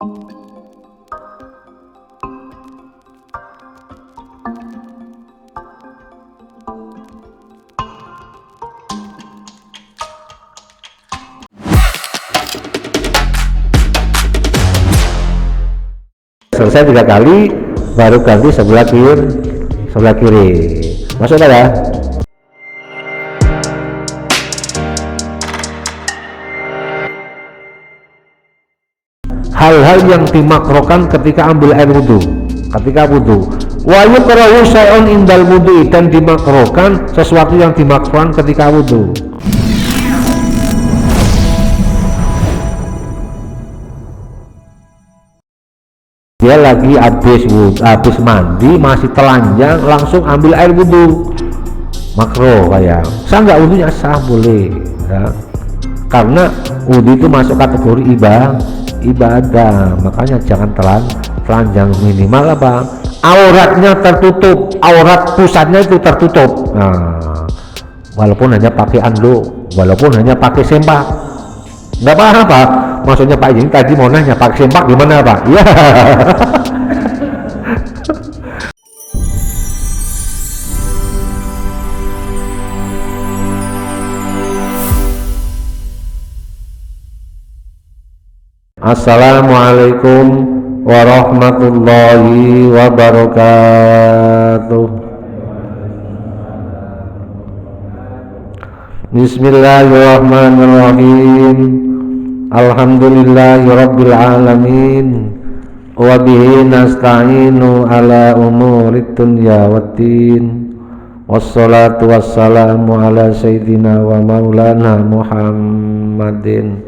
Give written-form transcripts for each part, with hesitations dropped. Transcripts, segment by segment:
Selesai 3 kali baru ganti sebelah kiri. Masuk ya. Hal-hal yang dimakrokan ketika ambil air wudhu, ketika wudhu. Wa yukrahu syai'un indal wudhu, dan dimakrokan sesuatu yang dimakrokan ketika wudhu. Dia lagi habis mandi, masih telanjang, langsung ambil air wudhu, makro kayak sah nggak wudhunya? Sah, boleh ya. Karena wudhu itu masuk kategori ibadah, makanya jangan telanjang. Minimal apa? Auratnya tertutup, aurat pusatnya itu tertutup. Nah, walaupun hanya pakai anduk, walaupun hanya pakai sempak, nggak apa-apa. Maksudnya Pak ini tadi mau nanya pakai sempak gimana Pak? Ya. Assalamualaikum warahmatullahi wabarakatuh. Bismillahirrahmanirrahim. Alhamdulillahirabbil alamin, wa bihi nasta'inu ala umurid dunya waddin, wassalatu wassalamu ala sayyidina wa maulana Muhammadin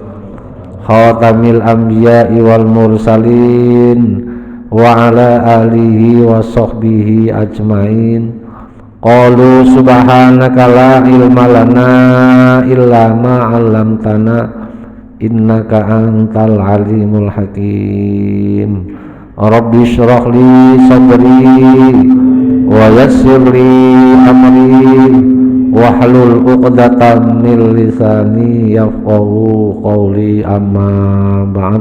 khatamil anbiya'i wal mursalin wa ala alihi wa sahbihi ajmain. Qalu subhanaka la ilma lana illa ma 'allamtana innaka antal alimul hakim. Rabbi shrah li sadri wa yassir li amri wahlul 'uqdatam min lisani yafqahu qawli, amma ba'd.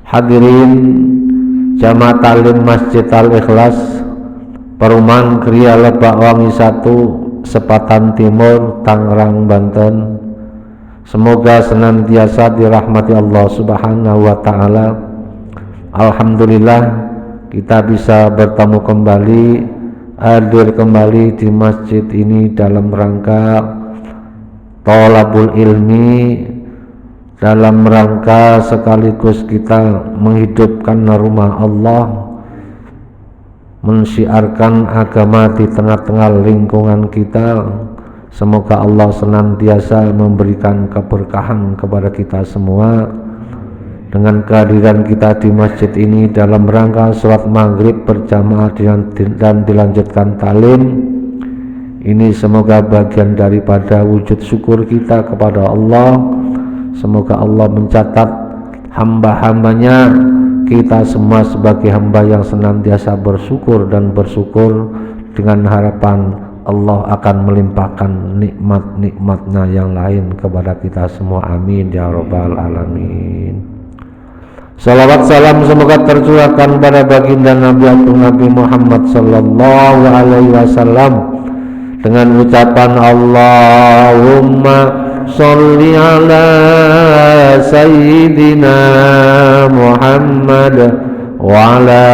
Hadirin jamaah taklim Masjid Al-Ikhlas, Perumahan Kriya Lebak Wangi 1, Sepatan Timur, Tangerang, Banten. Semoga senantiasa dirahmati Allah Subhanahu wa ta'ala. Alhamdulillah kita bisa bertemu kembali, hadir kembali di masjid ini dalam rangka thalabul ilmi, dalam rangka sekaligus kita menghidupkan rumah Allah, mensyiarkan agama di tengah-tengah lingkungan kita. Semoga Allah senantiasa memberikan keberkahan kepada kita semua dengan kehadiran kita di masjid ini dalam rangka sholat maghrib berjamaah dan dilanjutkan talim ini. Semoga bagian daripada wujud syukur kita kepada Allah. Semoga Allah mencatat hamba-hambanya, kita semua sebagai hamba yang senantiasa bersyukur, dan bersyukur dengan harapan Allah akan melimpahkan nikmat-nikmatnya yang lain kepada kita semua. Amin ya rabbal alamin. Salawat salam semoga tercurahkan pada baginda Nabi Agung Nabi Muhammad sallallahu alaihi wasallam dengan ucapan Allahumma sholli ala sayyidina Muhammad wa ala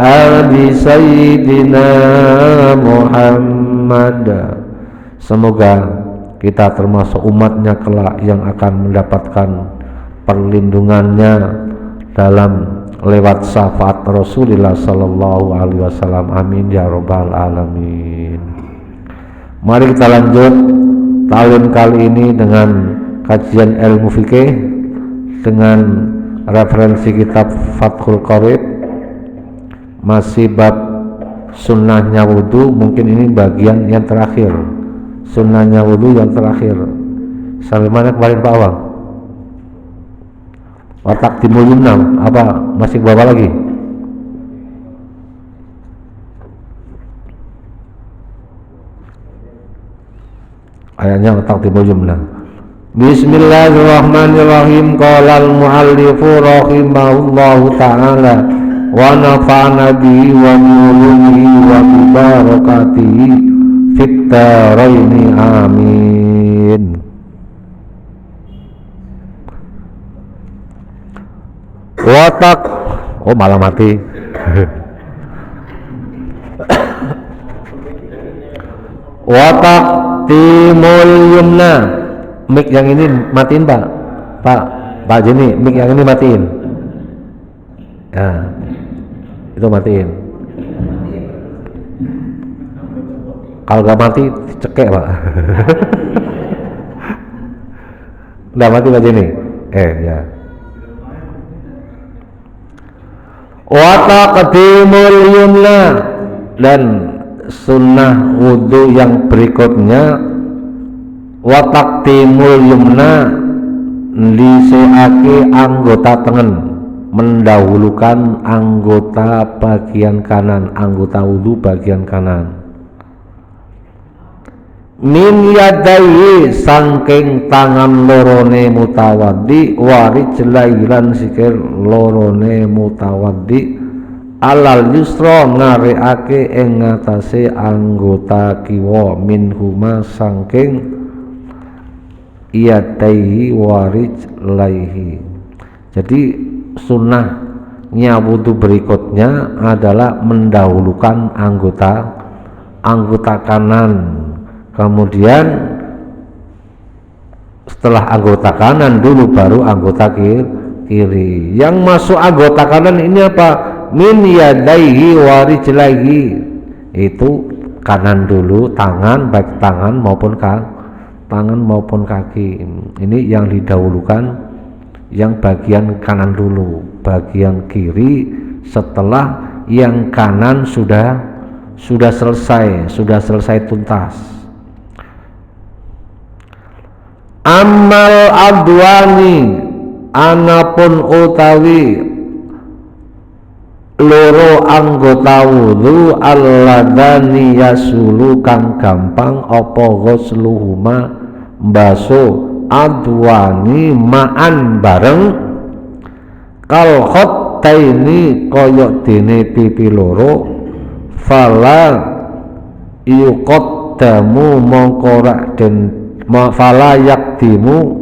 ali sayyidina Muhammad. Semoga kita termasuk umatnya kelak yang akan mendapatkan perlindungannya dalam lewat syafaat Rasulullah sallallahu alaihi wasallam. Amin ya rabbal alamin. Mari kita lanjut talim kali ini dengan kajian ilmu fikih dengan referensi kitab Fathul Qorib, masih bab sunnahnya wudhu. Mungkin ini bagian yang terakhir, sunnahnya wudhu yang terakhir. Sampai mana kemarin Pak Awang? Watak timul yumnam, apa masih bawa lagi? Ayatnya watak timul yumnam. Bismillahirrahmanirrahim. Qala al-muallifu rahimahullahu ta'ala wa nafa'ana bihi wa bi'ulumihi wa bibarakatihi fit dharaini amin. Watak malah mati. Watak timul yumna. Mic yang ini matiin Pak Jeni, mic yang ini matiin ya, itu matiin. Kalau gak mati cekek Pak. Udah mati Pak Jeni ya. Wa taqdimul yumna, dan sunnah wudu yang berikutnya wa taqdimul yumna, liseake anggota tengen, mendahulukan anggota bagian kanan, anggota wudu bagian kanan. Min yadai, sangking tangan lorone mutawaddi, warijlai lan sikil lorone mutawaddi, alal yusra nareake ing ngatasé anggota kiwa, minhuma sangking yadaihi warijlaihi. Jadi sunnahnya wudu berikutnya adalah mendahulukan anggota kanan, kemudian setelah anggota kanan dulu baru anggota kiri. Yang masuk anggota kanan ini apa? Min yadaihi warijlaihi, itu kanan dulu, tangan, baik tangan maupun kaki. Ini yang didahulukan, yang bagian kanan dulu, bagian kiri setelah yang kanan sudah selesai tuntas. Amal adwani, anapun utawi loro anggota wudu, alladani yasulu kang gampang apa ghusluhuma, baso adwani ma'an bareng, kal khottaini koyok dene pipi loro, fala yuqaddamu mongkorak den fala yakdimu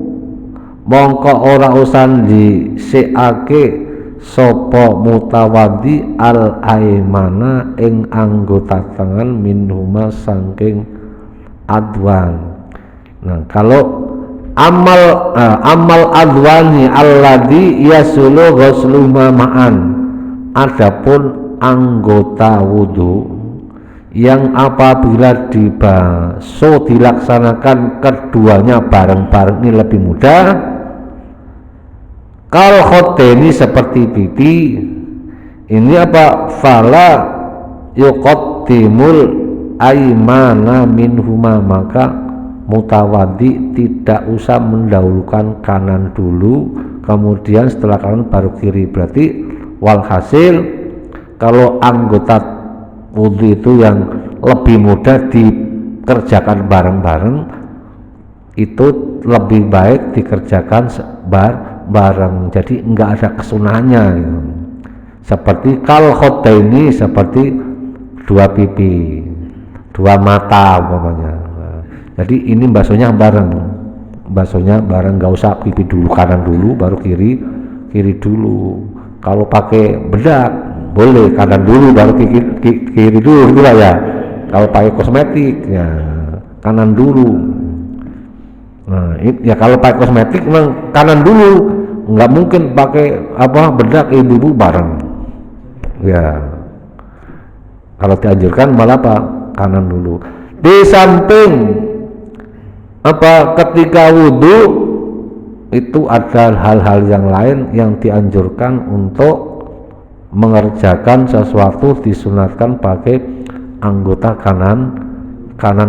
mongko ora usan disikake sopo mutawaddi al aimana ing anggota tangan, minhuma sangking adwan. Nah, kalau amal adwani alladhi yasulu ghusluhuma ma'an, adapun anggota wudu yang apabila dibaso dilaksanakan keduanya bareng-bareng ini lebih mudah. Kal khoteni, seperti pipi ini apa? Fala yuqaddimul aimana minhuma, maka mutawaddi tidak usah mendahulukan kanan dulu, kemudian setelah kanan baru kiri. Berarti walhasil kalau anggota wudu itu yang lebih mudah dikerjakan bareng-bareng, itu lebih baik dikerjakan bareng, jadi enggak ada kesunahnya gitu. Seperti kal khotaini, seperti dua pipi, dua mata umpamanya. Jadi ini baksonya bareng, nggak usah pipi dulu, kanan dulu baru kiri dulu. Kalau pakai bedak boleh kanan dulu baru kiri dulu gitu lah ya. Kalau pakai kosmetik ya kanan dulu. Nah, ya kalau pakai kosmetik memang kanan dulu, nggak mungkin pakai bedak ibu-ibu bareng. Ya, kalau dianjurkan malah kanan dulu. Di samping ketika wudhu itu ada hal-hal yang lain yang dianjurkan untuk mengerjakan sesuatu, disunatkan pakai anggota kanan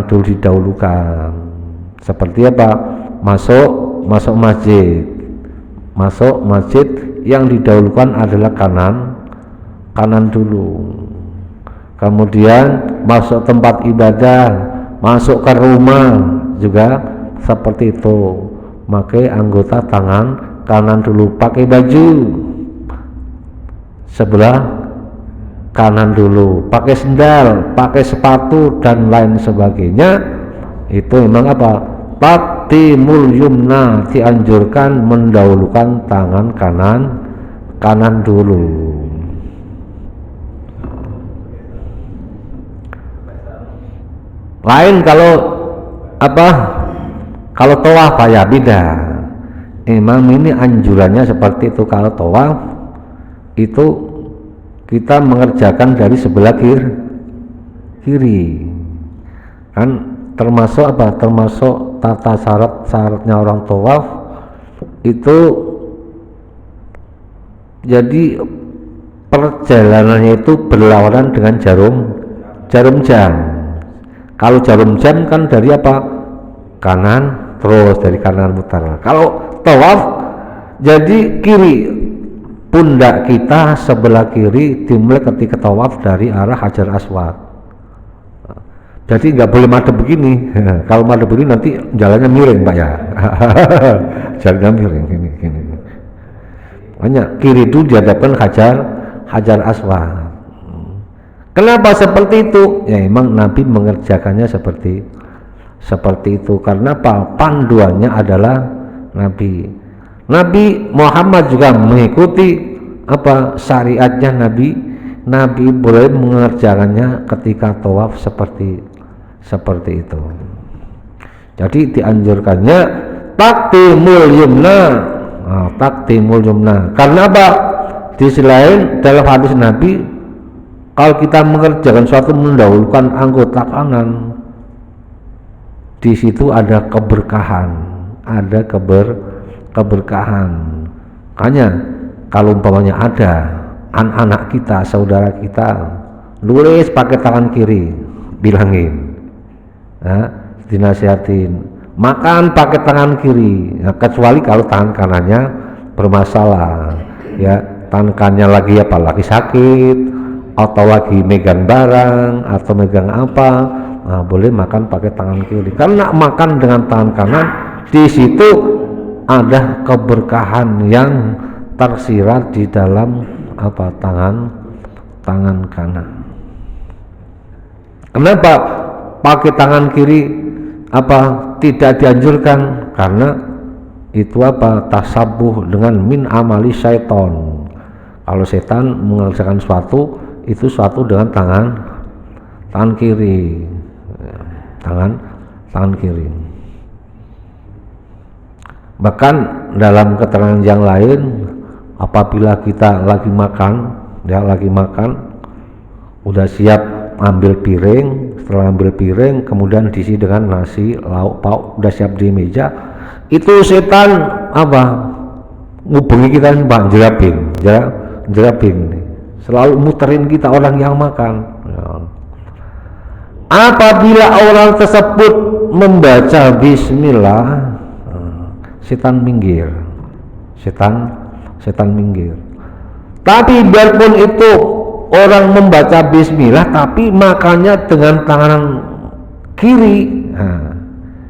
dulu didahulukan. Seperti masuk masjid yang didahulukan adalah kanan dulu. Kemudian masuk tempat ibadah, masuk ke rumah juga seperti itu. pakai anggota tangan kanan dulu, pakai baju sebelah kanan dulu, pakai sendal, pakai sepatu dan lain sebagainya. Itu memang apa? Taqdimul yumna, dianjurkan mendahulukan tangan kanan dulu. Lain kalau apa? Kalau tawaf ya beda. Emang ini anjurannya seperti itu. Kalau tawaf itu kita mengerjakan dari sebelah kiri. Kan termasuk apa? Termasuk tata syaratnya orang tawaf itu. Jadi perjalanannya itu berlawanan dengan jarum jam. Kalau jarum jam kan dari apa? Kanan, terus dari kanan mutar. Kalau tawaf jadi kiri, pundak kita sebelah kiri dimulai ketika tawaf dari arah Hajar Aswad. Jadi nggak boleh madep begini. Kalau madep begini nanti jalannya miring, Pak ya. Jalannya miring gini. Banyak kiri itu dihadapkan Hajar Aswad. Kenapa seperti itu? Ya emang Nabi mengerjakannya seperti itu. Karena apa? Panduannya adalah Nabi Muhammad juga mengikuti apa syariatnya Nabi Ibrahim mengerjakannya ketika tawaf seperti itu. Jadi dianjurkannya taqdimul yumna. Karena apa? Di sisi lain dalam hadis Nabi, kalau kita mengerjakan suatu mendahulukan anggota kanan, di situ ada keberkahan, keberkahan. Makanya kalau umpamanya ada anak-anak kita, saudara kita, nulis pakai tangan kiri, bilangin, dinasihatin, makan pakai tangan kiri, kecuali kalau tangan kanannya bermasalah, ya tangan kanannya lagi sakit, atau lagi megang barang atau megang apa, boleh makan pakai tangan kiri. Karena makan dengan tangan kanan di situ ada keberkahan yang tersirat di dalam apa tangan kanan. Kenapa pakai tangan kiri apa tidak dianjurkan? Karena itu apa? Tasabuh dengan min amali syaiton. Kalau setan mengerjakan suatu dengan tangan kiri, tangan kiri. Bahkan dalam keterangan yang lain, apabila kita lagi makan, udah siap ambil piring, setelah ambil piring kemudian diisi dengan nasi, lauk pauk, udah siap di meja, itu setan apa? Ngubungi kita jerapin. Selalu muterin kita orang yang makan. Apabila orang tersebut membaca bismillah, setan minggir. Tapi biarpun itu orang membaca bismillah tapi makannya dengan tangan kiri,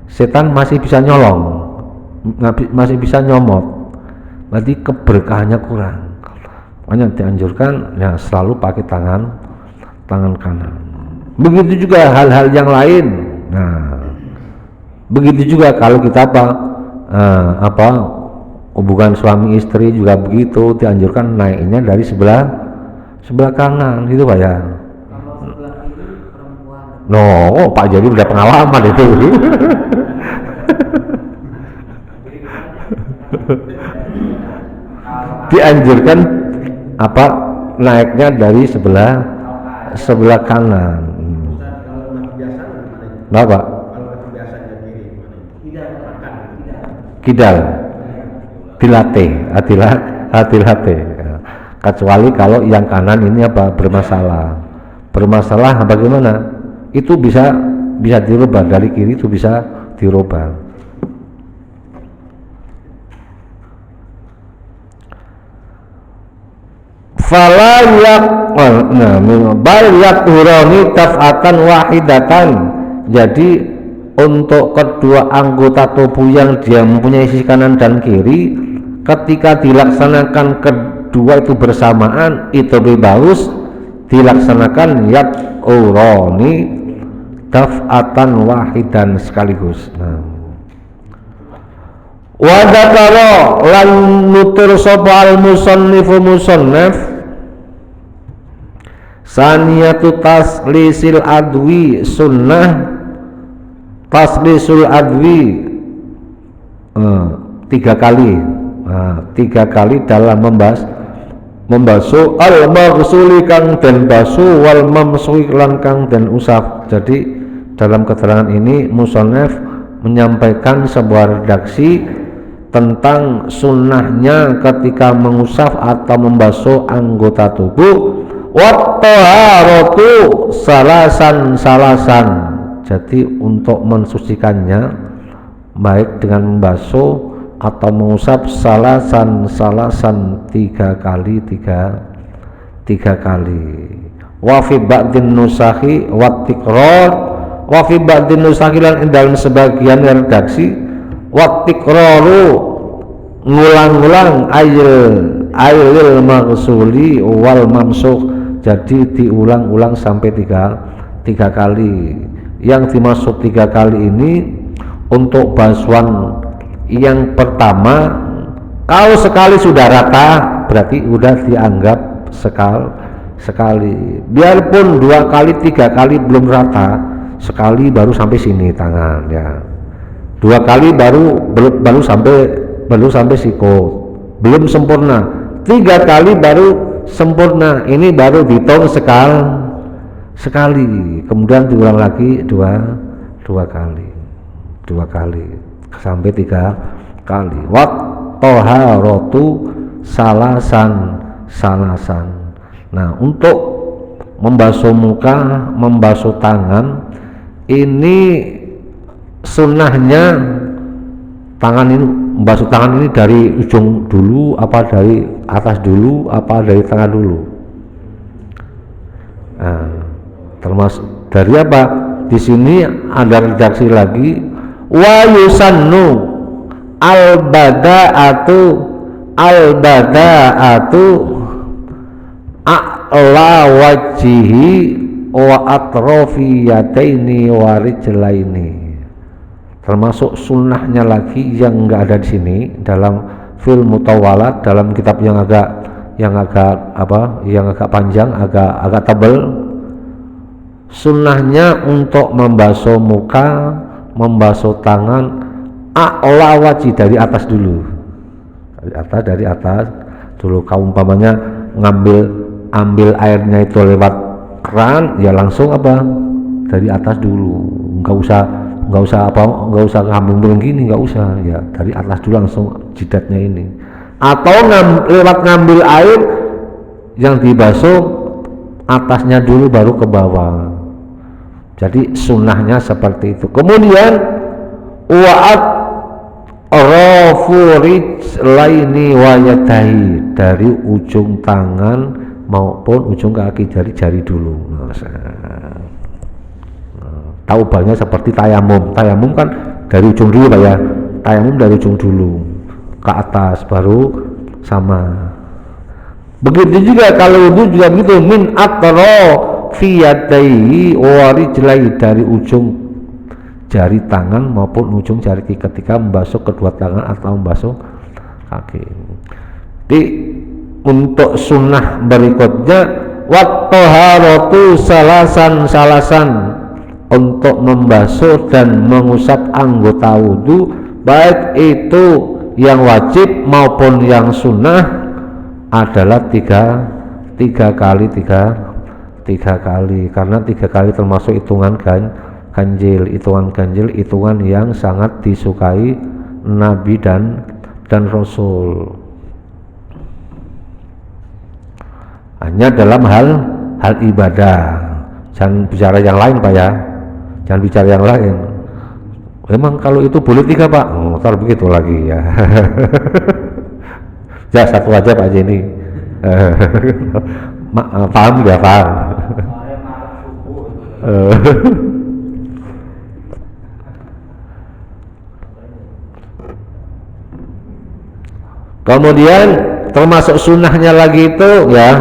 setan masih bisa nyolong, masih bisa nyomot. Berarti keberkahannya kurang. Makanya dianjurkan ya selalu pakai tangan kanan. Begitu juga hal-hal yang lain. Nah, begitu juga kalau kita hubungan suami istri juga begitu, dianjurkan naiknya dari sebelah kanan itu Pak ya. No, Pak jadi udah pengalaman itu. Dianjurkan naiknya dari sebelah kanan. Kenapa? Kidal, dilatih. Kecuali kalau yang kanan ini bermasalah bagaimana? Itu bisa dirubah, dari kiri itu bisa dirubah. Fala bal yakurani taf'atan wahidatan. Jadi untuk kedua anggota tubuh yang dia mempunyai sisi kanan dan kiri, ketika dilaksanakan kedua itu bersamaan, itu lebih bagus dilaksanakan yad'urani daf'atan wahidan sekaligus. Wa dzakara lan nutur sapa al musannifu musannaf saniyatu taslisil adwi sunnah taslisul adwi 3 kali dalam membasuh al maghsuli kang den basuh wal mamsuhi lan kang den usap. Jadi dalam keterangan ini musannaf menyampaikan sebuah redaksi tentang sunnahnya ketika mengusap atau membasuh anggota tubuh, wat taharatu salasan. Jadi untuk mensucikannya baik dengan membasuh atau mengusap salasan 3 kali. Wa fi ba'din nusahi wa tikrar, wa fi ba'din nusahi lan dalam sebagian redaksi wa tikraru ngulang-ulang ailil maghsuli wal mamsuh. Jadi diulang-ulang sampai 3 kali. Yang dimaksud 3 kali ini untuk basuhan yang pertama, kalau sekali sudah rata berarti sudah dianggap sekali. Biarpun 2 kali 3 kali belum rata, sekali baru sampai sini tangan ya. 2 kali baru sampai siku, belum sempurna. 3 kali baru sempurna, ini baru dihitung sekali, kemudian diulang lagi dua kali sampai 3 kali. Wat toharotu salasan. Nah, untuk membasuh muka, membasuh tangan, ini sunnahnya membasuh tangan ini dari ujung dulu, apa dari atas dulu, apa dari tengah dulu. Nah, termasuk dari apa? Di sini ada redaksi lagi, wa yusannu al-bada'atu a'la wajhihi wa atrofi yadaini wa rijlaini. Termasuk sunnahnya lagi yang enggak ada di sini dalam fil mutawalat, dalam kitab yang agak panjang, agak tebal. Sunnahnya untuk membasuh muka, membasuh tangan a'la wajhi, dari atas dulu. Dari atas dulu. Kau umpamanya ambil airnya itu lewat keran, ya langsung dari atas dulu. Enggak usah ngambil gini, enggak usah, ya dari atas dulu langsung jidatnya ini. Atau lewat ngambil air yang dibasuh atasnya dulu baru ke bawah. Jadi sunnahnya seperti itu. Kemudian wa'at rijlaini wa yadahi, dari ujung tangan maupun ujung kaki, jari dulu. Taubahnya seperti tayamum kan dari ujung dulu Pak ya. Tayamum dari ujung dulu ke atas baru sama. Begitu juga kalau wudu juga begitu, min atrafi yadayhi wa rijlaihi, dari ujung jari tangan maupun ujung jari kaki ketika membasuh kedua tangan atau membasuh kaki. Jadi untuk sunnah berikutnya wat taharatu salasan, untuk membasuh dan mengusap anggota wudhu, baik itu yang wajib maupun yang sunnah, adalah tiga kali, karena 3 kali termasuk hitungan ganjil, hitungan yang sangat disukai Nabi dan Rasul. Hanya dalam hal ibadah, jangan bicara yang lain Pak ya. Jangan bicara yang lain. Memang kalau itu boleh 3 Pak, ntar begitu lagi ya. Ya 1 aja Pak Jenny. Paham ya, paham. Kemudian termasuk sunnahnya lagi itu ya,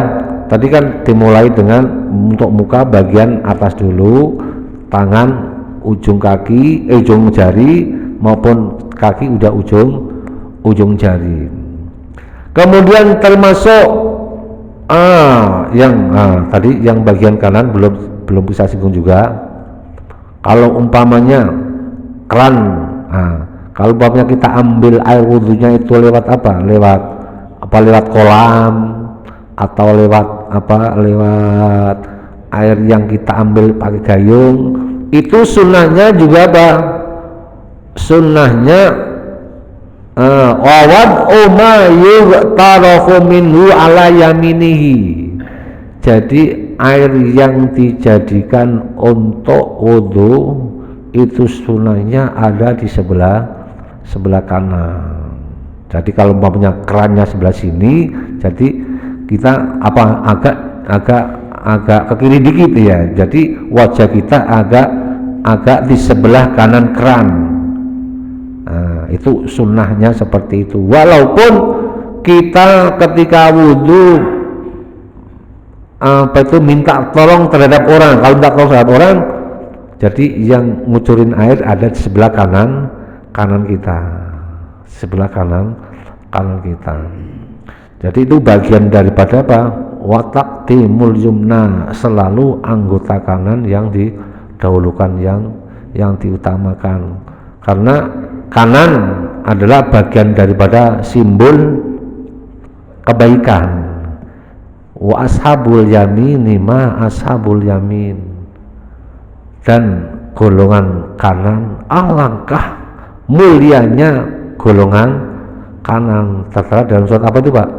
tadi kan dimulai dengan untuk muka bagian atas dulu, tangan, ujung kaki, ujung jari maupun kaki udah ujung jari. Kemudian termasuk tadi yang bagian kanan belum bisa singgung juga. Kalau umpamanya keran, kalau umpamanya kita ambil air wudhunya itu lewat apa? Lewat kolam atau lewat air yang kita ambil pakai gayung, itu sunnahnya juga apa? Sunnahnya wawad ma yughtarofu minhu ala yaminihi. Jadi air yang dijadikan untuk wudhu itu sunnahnya ada di sebelah kanan. Jadi kalau umpamanya kerannya sebelah sini, jadi kita agak ke kiri dikit ya. Jadi wajah kita agak di sebelah kanan keran. Nah, itu sunnahnya seperti itu. Walaupun kita ketika wudhu minta tolong terhadap orang, kalau minta tolong terhadap orang, jadi yang ngucurin air ada di sebelah kanan kita, sebelah kanan kita. Jadi itu bagian daripada apa? Watak timul yumna, selalu anggota kanan yang didahulukan, yang diutamakan, karena kanan adalah bagian daripada simbol kebaikan. Wa ashabul yamini ma ashabul yamin, dan golongan kanan alangkah mulianya golongan kanan. Tertera dalam surat apa itu Pak?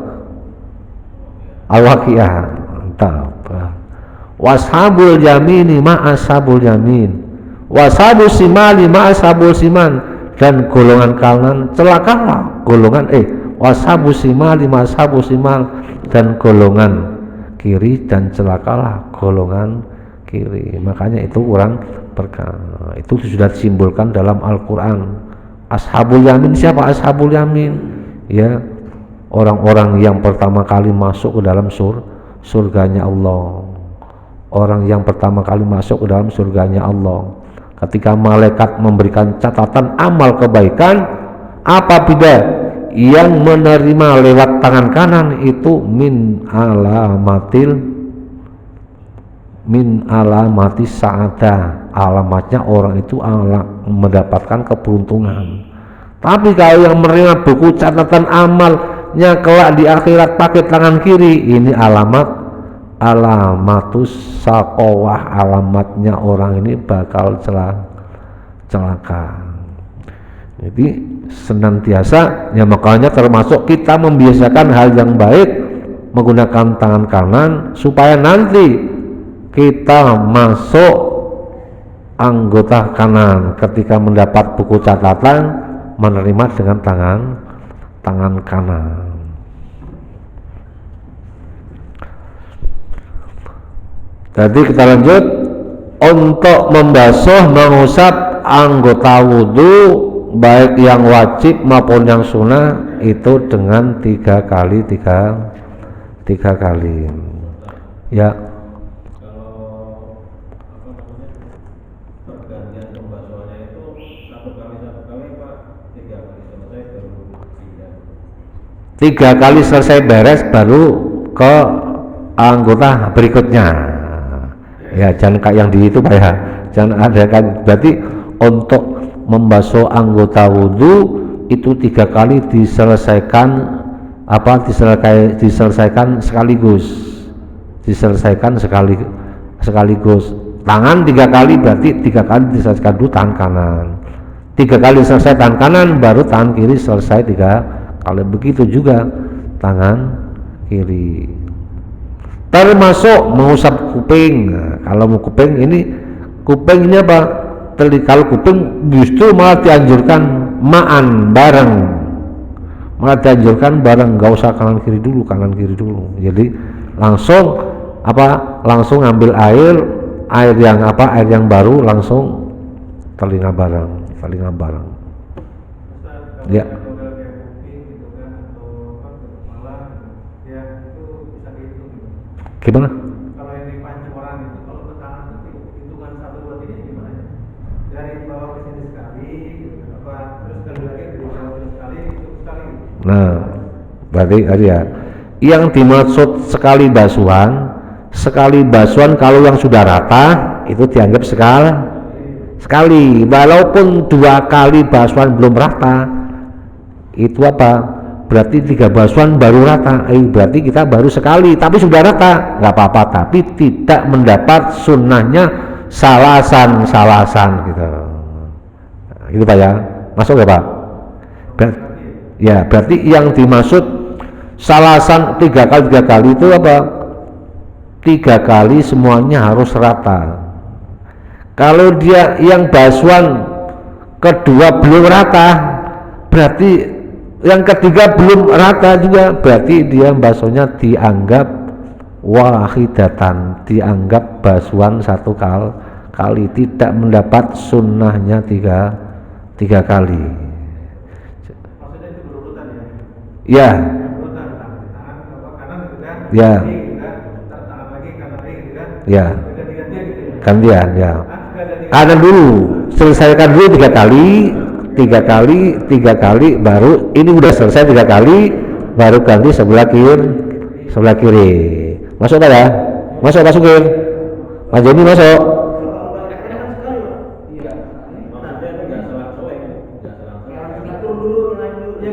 Al-Waqiah. Mantap. Washabul yamini ma ashabul yamin, washabul simali ma ashabul siman, dan golongan kanan celakalah golongan washabul simali ma ashabul simal, dan golongan kiri dan celakalah golongan kiri. Makanya itu kurang berkah. Itu sudah disimbolkan dalam Al-Quran. Ashabul yamin, siapa ashabul yamin? Ya, orang-orang yang pertama kali masuk ke dalam surganya Allah. Orang yang pertama kali masuk ke dalam surganya Allah. Ketika malaikat memberikan catatan amal kebaikan, apabila yang menerima lewat tangan kanan itu min alamatis sa'adah, alamatnya orang itu mendapatkan keberuntungan. Tapi kalau yang menerima buku catatan amalnya kelak di akhirat pakai tangan kiri, ini alamatus saqawah, alamatnya orang ini bakal celaka. Jadi senantiasa ya, makanya termasuk kita membiasakan hal yang baik menggunakan tangan kanan, supaya nanti kita masuk anggota kanan ketika mendapat buku catatan menerima dengan tangan kanan. Jadi kita lanjut untuk membasuh, mengusap anggota wudhu baik yang wajib maupun yang sunnah itu dengan tiga kali ya. Tiga kali selesai beres baru ke anggota berikutnya ya, jangan kayak yang di itu Pak ya, jangan ada kan. Berarti untuk membasuh anggota wudhu itu tiga kali diselesaikan sekaligus. Tangan tiga kali, berarti tiga kali diselesaikan dulu tangan kanan, tiga kali selesai tangan kanan baru tangan kiri selesai tiga kali. Begitu juga tangan kiri. Termasuk mengusap kuping. Nah, kalau mau kuping ini apa? Kalau kuping justru malah dianjurkan bareng, nggak usah kanan kiri dulu. Jadi langsung ambil air yang baru, langsung telinga bareng ya. Gimana? Kalau yang dipancing orang itu, kalau ke tangan itu hitungan 1 2 3 gimana ya? Dari bawah ke sini sekali, apa terus sekali lagi dari bawah ke sekali itu sekali. Nah, berarti tadi ya. Yang dimaksud sekali basuhan kalau yang sudah rata itu dianggap sekali. Walaupun 2 kali basuhan belum rata, itu apa? Berarti 3 basuhan baru rata. Berarti kita baru sekali, tapi sudah rata, nggak apa-apa. Tapi tidak mendapat sunnahnya salasan gitu. Gitu Pak ya. Masuk nggak Pak? Ya, berarti yang dimaksud salasan 3 kali itu apa? 3 kali semuanya harus rata. Kalau dia yang basuhan kedua belum rata, berarti yang ketiga belum rata juga, berarti dia basuhnya dianggap wahidatan, dianggap basuhan 1 kali, tidak mendapat sunnahnya 3 kali. Maksudnya itu berurutan Ya. Berurutan tangan kanan gitu kan? Ya. Tangan lagi kanan lagi gitu kan? Ya. Ganti-gantian gitu ya? Gantian ya. Kanan dulu, selesaikan dulu 3 kali, baru ini udah selesai 3 kali, baru ganti sebelah kiri. Masuk Pak ya? Masukin. Mas Joni masuk.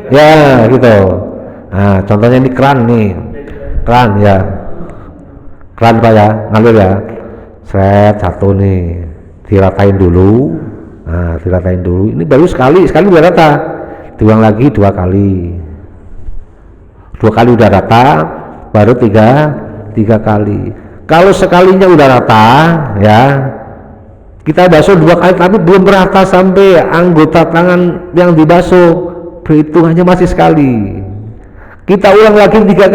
Ya gitu. Nah contohnya ini keran ya, keran Pak ya, ngalir ya. Seret 1 nih, diratain dulu. Nah, diratain dulu. Ini baru sekali udah rata. Diulang lagi 2 kali. 2 kali udah rata, baru 3 kali. Kalau sekalinya udah rata, ya, kita basuh 2 kali tapi belum rata sampai anggota tangan yang dibasuh, perhitungannya masih sekali. Kita ulang lagi 3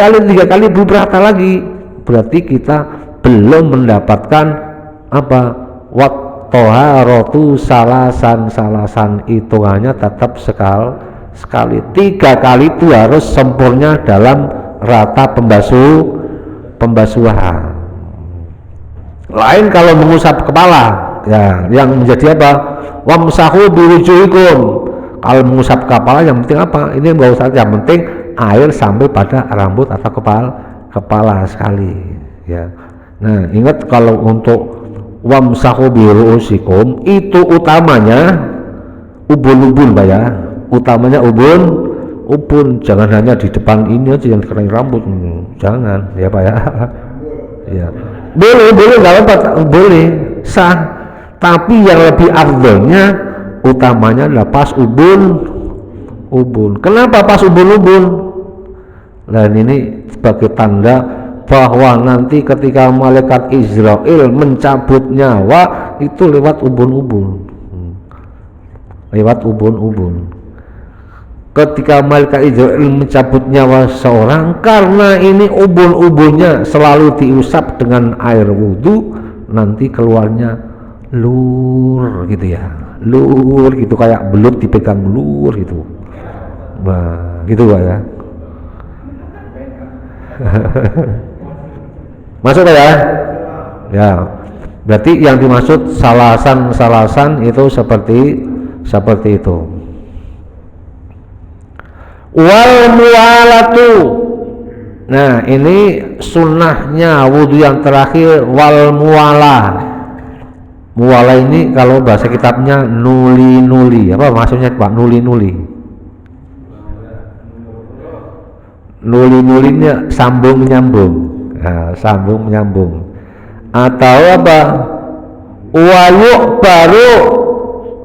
kali belum rata lagi, berarti kita belum mendapatkan apa? Toharatu salasan, hitungannya tetap sekali. 3 kali itu harus sempurna dalam rata pembasuhan. Lain kalau mengusap kepala, ya, yang menjadi apa? Wamsahu biwujuhikum. Kalau mengusap kepala yang penting apa? Ini enggak usah, yang penting air sampai pada rambut atau kepala sekali, ya. Nah, ingat kalau untuk wamsahu biruusikum itu utamanya ubun Pak ya, utamanya ubun, jangan hanya di depan ini aja yang kering rambut, jangan ya Pak ya. Ya boleh nggak apa, boleh sah, tapi yang lebih afdolnya utamanya adalah pas ubun. Kenapa pas ubun? Dan ini sebagai tanda bahwa nanti ketika malaikat Israel mencabut nyawa itu lewat ubun. Ketika malaikat Israel mencabut nyawa seorang, karena ini ubun-ubunnya selalu diusap dengan air wudhu, nanti keluarnya lur gitu ya, lur gitu, kayak belut dipegang lur gitu. Nah, gitu Pak ya. Masuk ya? Ya, berarti yang dimaksud salasan itu seperti itu. Wal muwalatu. Nah, ini sunnahnya wudhu yang terakhir, wal muwalah. Muwalah ini kalau bahasa kitabnya nuli. Apa maksudnya Pak? Nuli. Nuli-nulinya sambung menyambung. Nah, sambung menyambung atau apa? Wayuk baru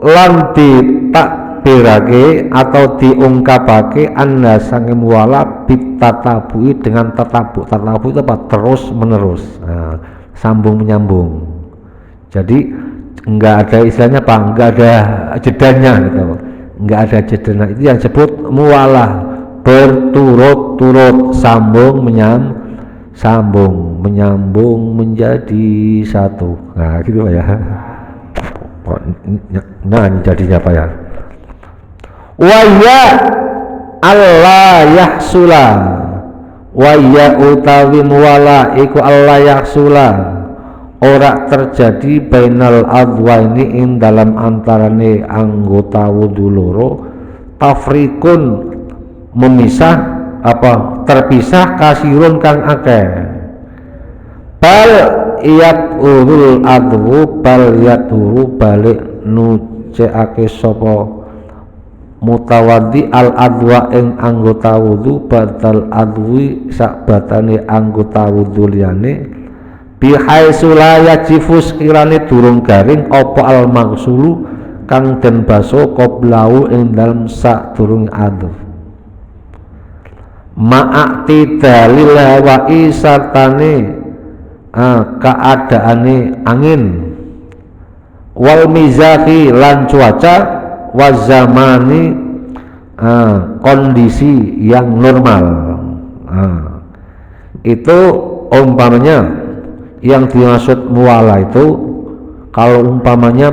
lan ditakbirake atau diungkapake anda sange muwala bitatabui dengan tatabu itu apa? Terus menerus. Nah, sambung menyambung, jadi enggak ada istilahnya Pak, enggak ada jedanya gitu, enggak ada jedanya, itu yang disebut muwalah, berturut-turut, sambung menyambung menjadi satu. Nah gitu Pak ya. Nah ini jadinya Pak ya. Waya Allah yahsula wa ya utawi muwala iku Allah yaksula ora terjadi bainal adwaini ing dalam antarane anggota wudu loro tafrikun memisah terpisah kasirun kang akeh bal urul adwu bal yaturu balik nuceake sapa mutawaddi al adwa ing anggota wudu batal adwi sakbatane anggota wudu liyane bihaitsu la yajifu sekirane durung garing apa al maghsulu kang den baso qoblau ing dalem sadurung adw ma'ati dalil hawa'i sartane keadaane angin wal mizahi lan cuaca wa zamani kondisi yang normal. Itu umpamanya yang dimaksud muwala itu kalau umpamanya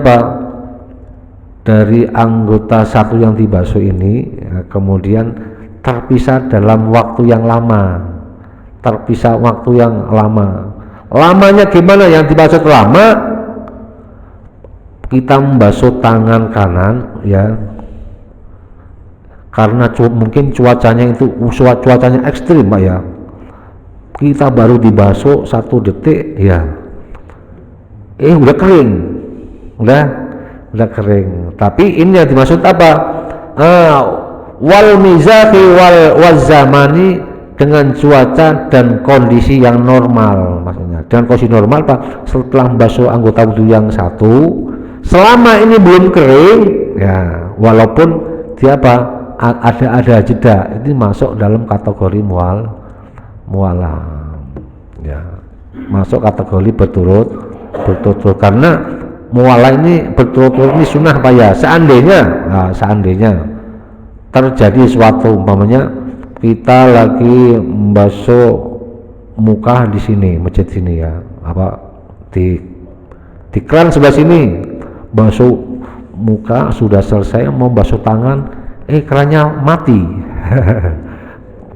dari anggota satu yang dibasuh ini kemudian terpisah dalam waktu yang lama, terpisah waktu yang lama. Lamanya gimana? Yang dimaksud lama, kita membasuh tangan kanan ya, karena mungkin cuacanya itu cuacanya ekstrim Pak ya, kita baru dibasuh 1 detik ya, udah kering, udah kering. Tapi ini yang dimaksud apa? Wal mizahi wal zamani, dengan cuaca dan kondisi yang normal. Maksudnya dengan kondisi normal Pak, setelah membasuh anggota wudhu yang satu, selama ini belum kering ya, walaupun dia ada jeda, ini masuk dalam kategori muwala ya, masuk kategori berturut-turut karena muwala ini berturut-turut ini sunnah Pak ya. Seandainya terjadi suatu umpamanya kita lagi membasuh muka di sini, masjid sini ya, di kran sebelah sini basuh muka sudah selesai, mau basuh tangan kerannya mati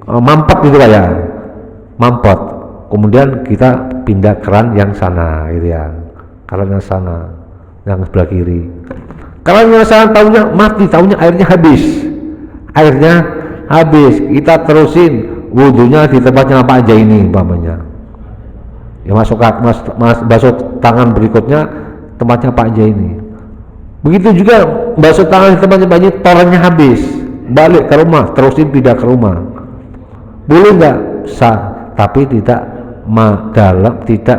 mampet gitu ya, mampet. Kemudian kita pindah keran yang sana gitu ya, keran yang sana yang sebelah kiri, keran yang sana tahunya mati, tahunya airnya habis, kita terusin wudhunya di tempatnya Pak aja ini umpamanya ya, basuh tangan berikutnya tempatnya Pak aja ini. Begitu juga basuh tangan di tempatnya Pak aja, torennya habis, balik ke rumah, terusin pindah ke rumah, boleh nggak? Sah, tapi tidak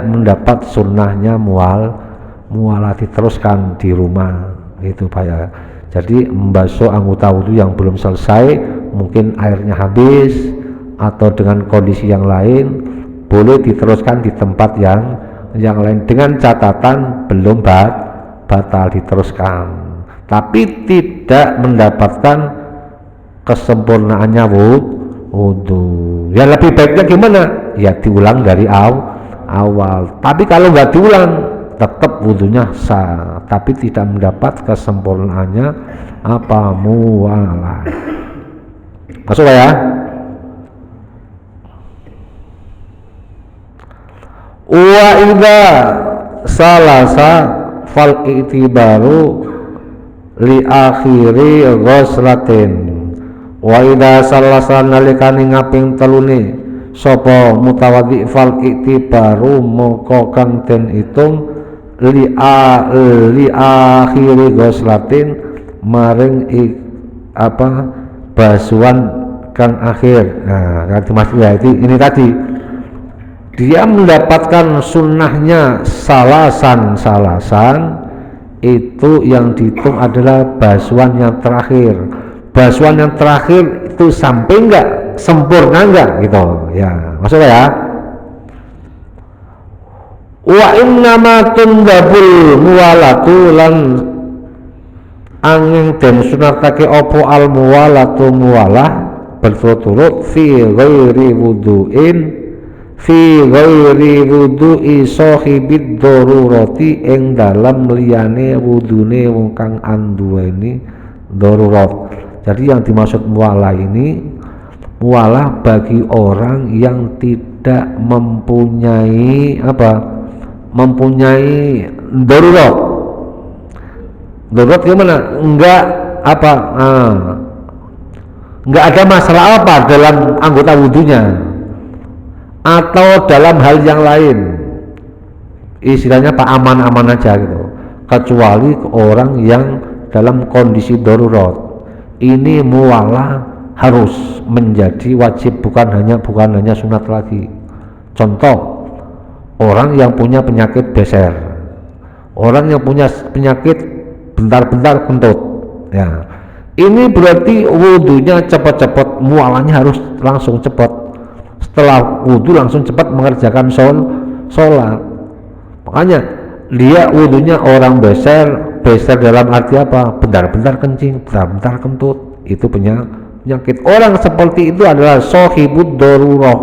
mendapat sunnahnya muwala diteruskan di rumah itu Pak ya. Jadi membasuh anggota wudhu yang belum selesai, mungkin airnya habis atau dengan kondisi yang lain, boleh diteruskan di tempat yang lain dengan catatan belum batal diteruskan, tapi tidak mendapatkan kesempurnaannya wudhu. Ya lebih baiknya gimana? Ya diulang dari awal. Tapi kalau nggak diulang, tetap wudhunya sah, tapi tidak mendapat kesempurnaannya muwala. Masuk ya? Wa idza salasa fal itibaru li akhiri ghuslatin. Wa idza salasa nalikane ngaping telune sapa mutawaddi fal itibaru moko kang den itung li akhiri ghuslatin maring basuhan kang akhir. Nah, yang dimaksud ya ini tadi dia mendapatkan sunnahnya salasan itu yang dihitung adalah basuhan yang terakhir. Basuhan yang terakhir itu sampai enggak, sempurna enggak gitu ya, maksudnya ya. Wa innama tundabul muwalatu lan angin den sunatake opo al muwalatu muwalah berturut-turut fi ghairi wudu'i sahibid darurati ing dalam liyane wudune wong kang anduweni darurat. Jadi yang dimaksud muwalah ini mualah bagi orang yang tidak mempunyai darurat. Darurat gimana? Enggak ada masalah apa dalam anggota wudunya atau dalam hal yang lain, istilahnya aman-aman aja gitu, kecuali orang yang dalam kondisi darurat. Ini mualah harus menjadi wajib, bukan hanya sunat lagi. Contoh, orang yang punya penyakit beser, orang yang punya penyakit bentar-bentar kentut, ya, ini berarti wudunya cepat-cepat, mualahnya harus langsung cepat. Setelah wudu langsung cepat mengerjakan sholat. Makanya dia wudunya orang beser dalam arti apa? Bentar-bentar kencing, bentar-bentar kentut, itu penyakit. Orang seperti itu adalah sahibud darurah.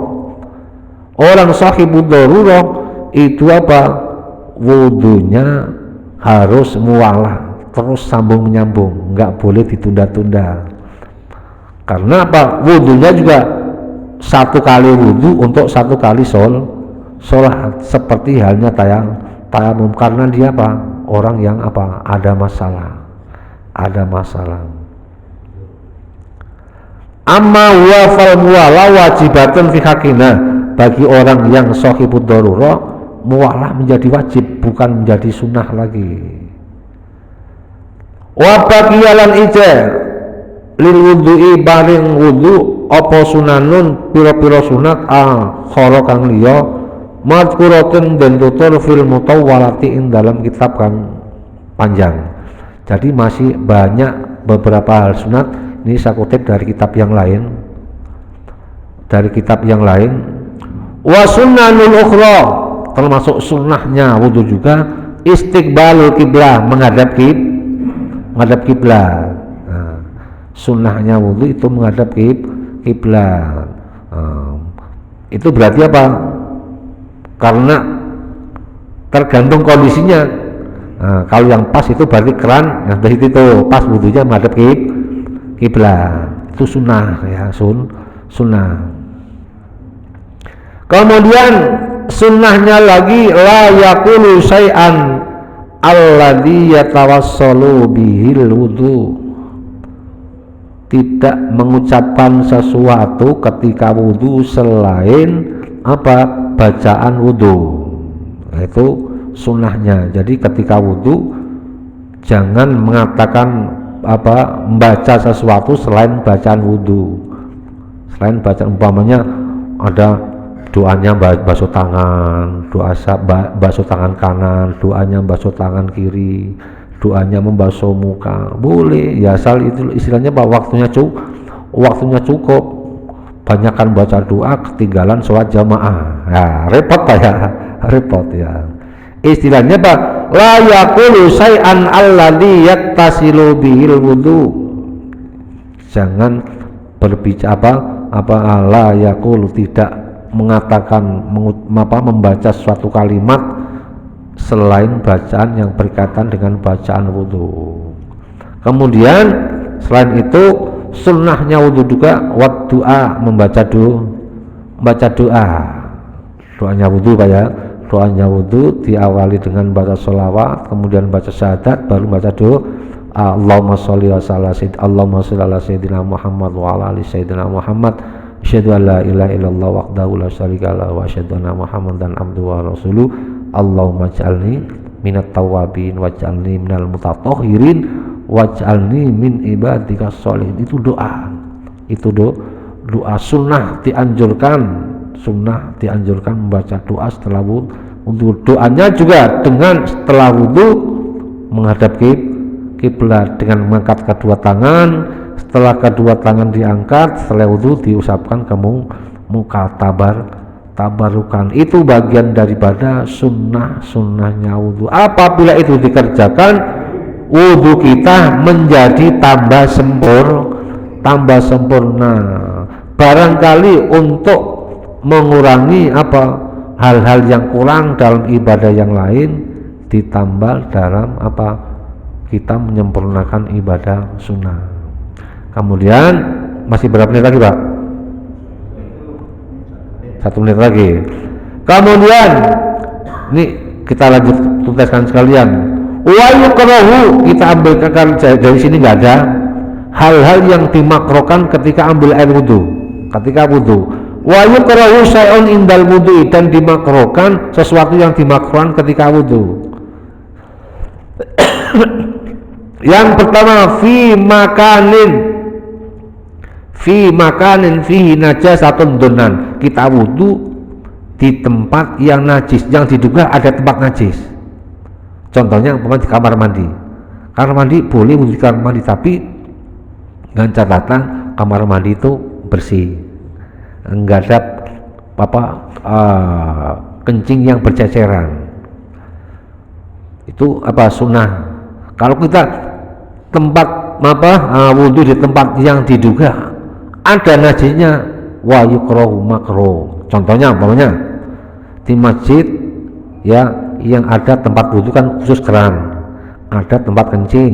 Orang sahibud darurah itu apa? Wudunya harus mualah, terus sambung menyambung, nggak boleh ditunda-tunda. Karena apa? Wudunya juga satu kali wudu untuk satu kali sholat, seperti halnya tayamum, karena dia apa? Orang yang apa? Ada masalah. Amma wa fal muwala wajibatun fi hakina, bagi orang yang sahibud darurah, mualah menjadi wajib, bukan menjadi sunnah lagi. Wa baqiyalan ijal lil wudu'i baring wudu apa sunanun pira-pira sunat khara kang liya madhkuratun den tutur fil mutawwalati ing dalam kitab kang panjang. Jadi masih banyak beberapa hal sunat, ini saya kutip dari kitab yang lain. Wa sunnanul ukhra, termasuk sunnahnya wudu juga istiqbalul kiblah, menghadap kiblat. Sunnahnya wudu itu menghadap kiblat. Itu berarti apa? Karena tergantung kondisinya. Kalau yang pas itu berarti keran, yang dari itu pas wudunya menghadap kiblat. Itu sunnah ya, sunnah. Kemudian sunnahnya lagi la yaqulu syai'an alladhi yatawassalu bihil wudu, tidak mengucapkan sesuatu ketika wudu selain apa? Bacaan wudu. Itu sunnahnya. Jadi ketika wudu jangan mengatakan membaca sesuatu selain bacaan wudu. Selain bacaan, umpamanya ada doanya basuh tangan, basuh tangan kanan, doanya basuh tangan kiri, doanya membasuh muka, boleh ya, asal itu istilahnya waktunya cukup. Banyakkan baca doa, ketinggalan sholat jamaah, ya repot ya. Istilahnya la yaqulu syai'an alladhi yattasilu bihil wudu, jangan berbicara la yaqulu, tidak mengatakan membaca suatu kalimat selain bacaan yang berkaitan dengan bacaan wudu. Kemudian selain itu sunnahnya wudu juga doa, membaca doa. Doanya wudu doanya wudu diawali dengan baca sholawat, kemudian baca syahadat, baru baca doa. Allahumma sholli ala sayyidina Muhammad wa ala ali sayyidina Muhammad, asyhadu an la ilaha illallah wahdahu la syarika lahu wa asyhadu anna Muhammadan abduhu wa rasuluh. Allahumma ij'alni minat tawabin waj'alni minal mutatahhirin waj'alni min ibadika sholihin. Itu doa. Doa sunnah dianjurkan membaca doa setelah wudu. Doanya juga dengan setelah wudu menghadap kiblat dengan mengangkat kedua tangan. Setelah kedua tangan diangkat, setelah wudu diusapkan ke muka, tabarukan. Itu bagian daripada sunnahnya wudu. Apabila itu dikerjakan, wudu kita menjadi tambah sempurna. Barangkali untuk mengurangi hal-hal yang kurang dalam ibadah yang lain, ditambah dalam kita menyempurnakan ibadah sunnah. Kemudian masih berapa menit lagi, Pak? 1 menit lagi. Kemudian ini kita lanjut tuntaskan sekalian. Wa yukrahu, kita ambilkan dari sini nggak ada hal-hal yang dimakruhkan ketika ambil air wudu, ketika wudu. Wa yukrahu syai'un indal wudu, dan dimakruhkan sesuatu yang dimakruhkan ketika wudu. Yang pertama, fi makanin fihi najasatun dunan, kita wudu di tempat yang najis, yang diduga ada tempat najis. Contohnya umpamanya di kamar mandi. Kamar mandi boleh wudu di kamar mandi, tapi dengan catatan kamar mandi itu bersih, enggak ada kencing yang berceceran. Itu sunnah. Kalau kita tempat wudu di tempat yang diduga ada najisnya, wa yukrahu makruh. Contohnya umpamanya di masjid ya, yang ada tempat wudu kan khusus keran, ada tempat kencing.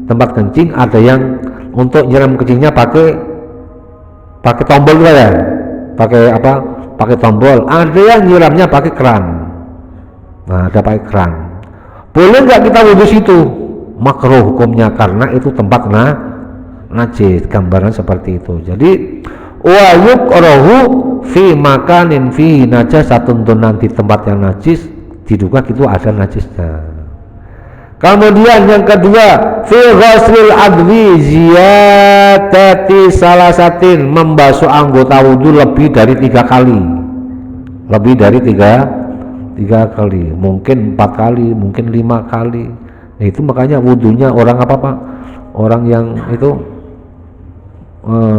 Tempat kencing ada yang untuk nyiram kencingnya pakai tombol juga ya, pakai tombol. Ada yang nyiramnya pakai keran. Nah, ada pakai keran. Boleh nggak kita wudu situ? Makruh hukumnya, karena itu tempat najis, gambaran seperti itu. Jadi wa yukrahu fi makanin fi najasatun, nanti tempat yang najis diduga itu ada najisnya. Kemudian yang kedua, fi ghuslil adwi ziyadati salasatin, membasuh anggota wudu lebih dari 3 kali, lebih dari tiga kali, mungkin 4 kali, mungkin 5 kali. Nah, itu makanya wudunya orang orang yang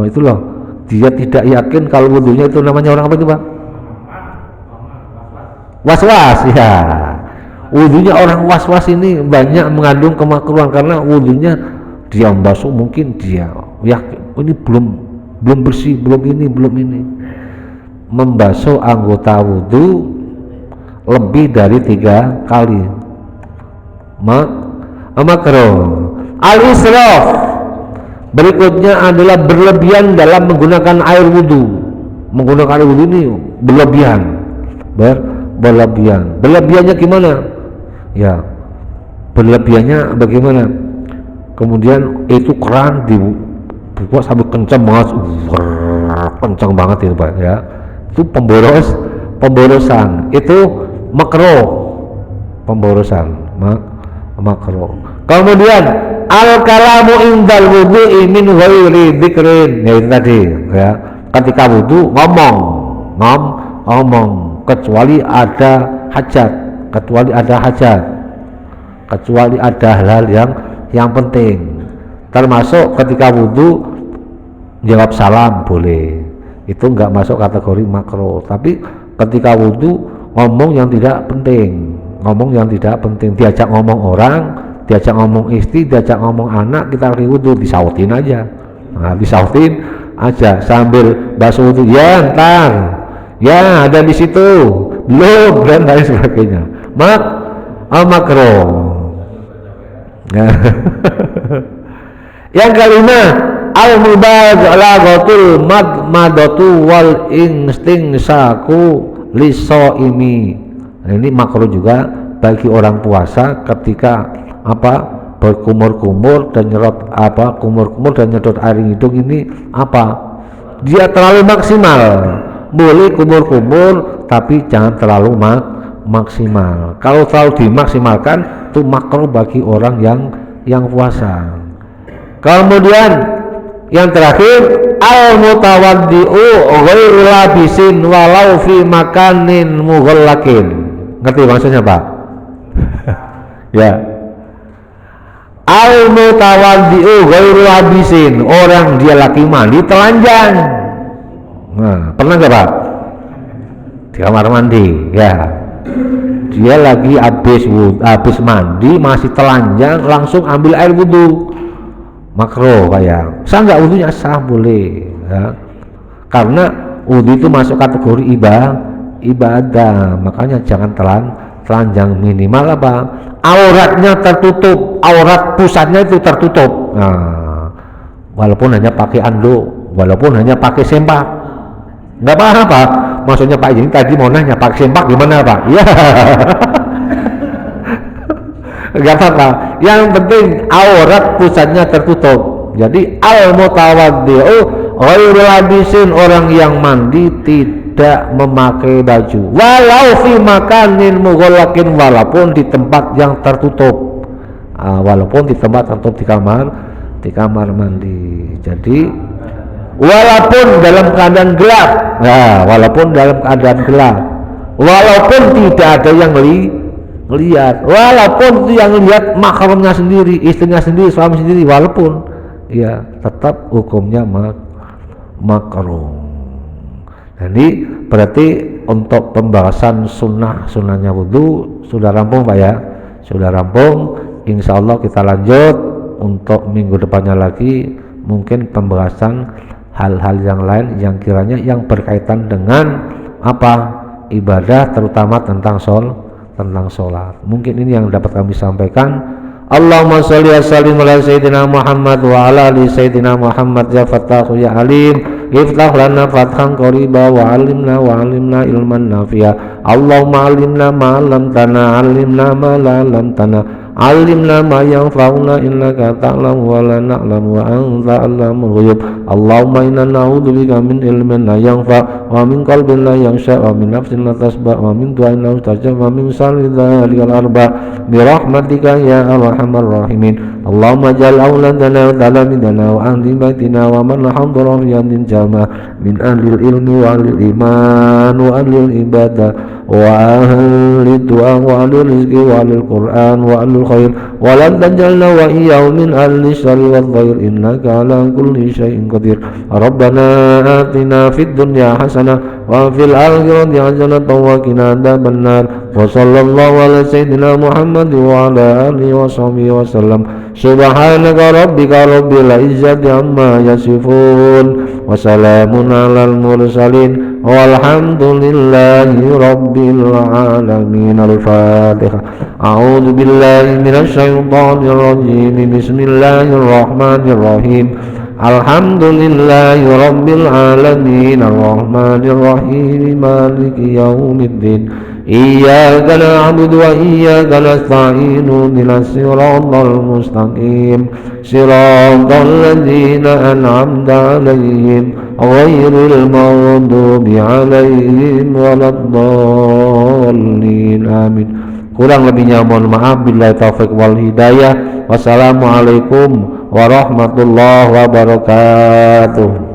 itu loh, dia tidak yakin kalau wudunya itu namanya orang apa itu Pak? Was-was ya. Wudunya orang was-was ini banyak mengandung kemakruhan, karena wudunya dia membasuh, mungkin dia yakin ini belum bersih, belum ini. Membasuh anggota wudu lebih dari 3 kali makruh. Al-israf, berikutnya adalah berlebihan dalam menggunakan air wudu. Menggunakan air wudu ini berlebihan. Berlebihannya gimana? Ya, berlebihannya bagaimana? Kemudian itu keran dibuat sampai kencang banget itu Pak ya. Itu pemborosan. Itu makruh. Pemborosan makruh. Kemudian al-kalamu indal wudu'i min ghairi dzikrin, ya itu tadi ya, ketika wudu ngomong kecuali ada hal-hal yang penting, termasuk ketika wudu jawab salam boleh, itu enggak masuk kategori makruh. Tapi ketika wudu ngomong yang tidak penting, diajak ngomong orang, diajak ngomong istri, diajak ngomong anak, kita lagi wudu disautin aja. Nah, disautin aja sambil basuh wudu, ya ntar ya ada di situ belum, dan lain sebagainya. Makruh. Yang kelima, al-mubaghatul madmadatu wal instingsaku lisoimi. Nah, ini makruh juga bagi orang puasa ketika berkumur-kumur dan nyedot air hidung ini dia terlalu maksimal. Boleh kumur-kumur tapi jangan terlalu maksimal. Kalau terlalu dimaksimalkan itu makruh bagi orang yang puasa. Kemudian yang terakhir, al-mutawaddi'u ghairu labisin walau fi makanin mughallakin. Ngerti maksudnya Pak? Ya. Al-mutawaddi'u ghairu labisin, orang dia lagi mandi telanjang. Nah, pernah nggak Pak? Di kamar mandi, ya. Dia lagi habis mandi masih telanjang, langsung ambil air wudu. Makruh Pak ya. Sah nggak wudunya? Sah, boleh. Ya. Karena wudu itu masuk kategori ibadah, makanya jangan telanjang, minimal auratnya tertutup, aurat pusatnya itu tertutup. Nah, walaupun hanya pakai anduk, walaupun hanya pakai sempak, nggak apa-apa, maksudnya Pak ini tadi mau nanya Pak Sempak gimana Pak? Ya. Gak apa-apa. Yang penting aurat pusatnya tertutup. Jadi al-mutawaddi'u ghairu labisin, orang yang mandi tidak memakai baju. Walau fi makanin mughallaqin, walaupun di tempat yang tertutup. Walaupun di tempat tertutup di kamar mandi. Jadi walaupun dalam keadaan gelap. Nah, walaupun dalam keadaan gelap. Walaupun tidak ada yang lihat, walaupun yang lihat mahramnya sendiri, istrinya sendiri, suami sendiri, walaupun ya tetap hukumnya makruh. Jadi berarti untuk pembahasan sunnahnya wudu sudah rampung Pak ya, sudah rampung. Insya Allah kita lanjut untuk minggu depannya lagi, mungkin pembahasan hal-hal yang lain yang kiranya yang berkaitan dengan apa ibadah, terutama tentang sholat. Mungkin ini yang dapat kami sampaikan. Allahumma sholli wa sallim ala sayyidina Muhammad wa ala ali sayyidina Muhammad ya Fattahu ya Alim, iftah lana fathan qariba wa alimna ilman nafi'a. Allahumma alimna ma lam tana, alimna ma la lam tana, alimna ma yanfa'una innaka ta'lamu wa la na'lamu wa anta 'allamul ghuyub. Allahumma inna na'udzubika min ilmin la yanfa' wa min qalbin la yakhsha wa min nafsin la tasba' wa min du'ain la mustajab wa min sharri dhalikal arba' bi rahmatika ya arhamar rahimin. Allahumma ja'al auladana wa talamidana wa ahli baitina wa man hadara fi hadhihi jamaah min ahli ilmi wa ahli iman wa ahli ibadah wa ahli du'a wa ahli rizqi wa ahli Qur'an wa ahli khair wa lan tajalna wa iyyahum min ahli syarri wal khair innaka ala kulli syai'in qadir. Rabbana atina fid dunya hasanah wa fil akhirati hasanah wa qina adzabannar. Wa sallallahu ala sayyidina Muhammad wa ala alihi wa sahbihi wa sallam. Subhanaka rabbika rabbil izzati amma yasifun wa salamun alal mursalin walhamdulillahi rabbil alamin. Al-Fatihah. A'udzu billahi minasy syaithanir rajim. Bismillahirrahmanirrahim. Alhamdulillahi rabbil alamin arrahmanir rahim maliki yaumiddin. Iyyaka na'budu wa iyyaka nasta'in ihdinas siratal mustaqim siratal ladzina an'amta 'alaihim ghairil maghdubi 'alaihim waladdallin. Amin. Kurang lebihnya mohon maaf. Billahi taufik wal hidayah. Wassalamualaikum warahmatullahi wabarakatuh.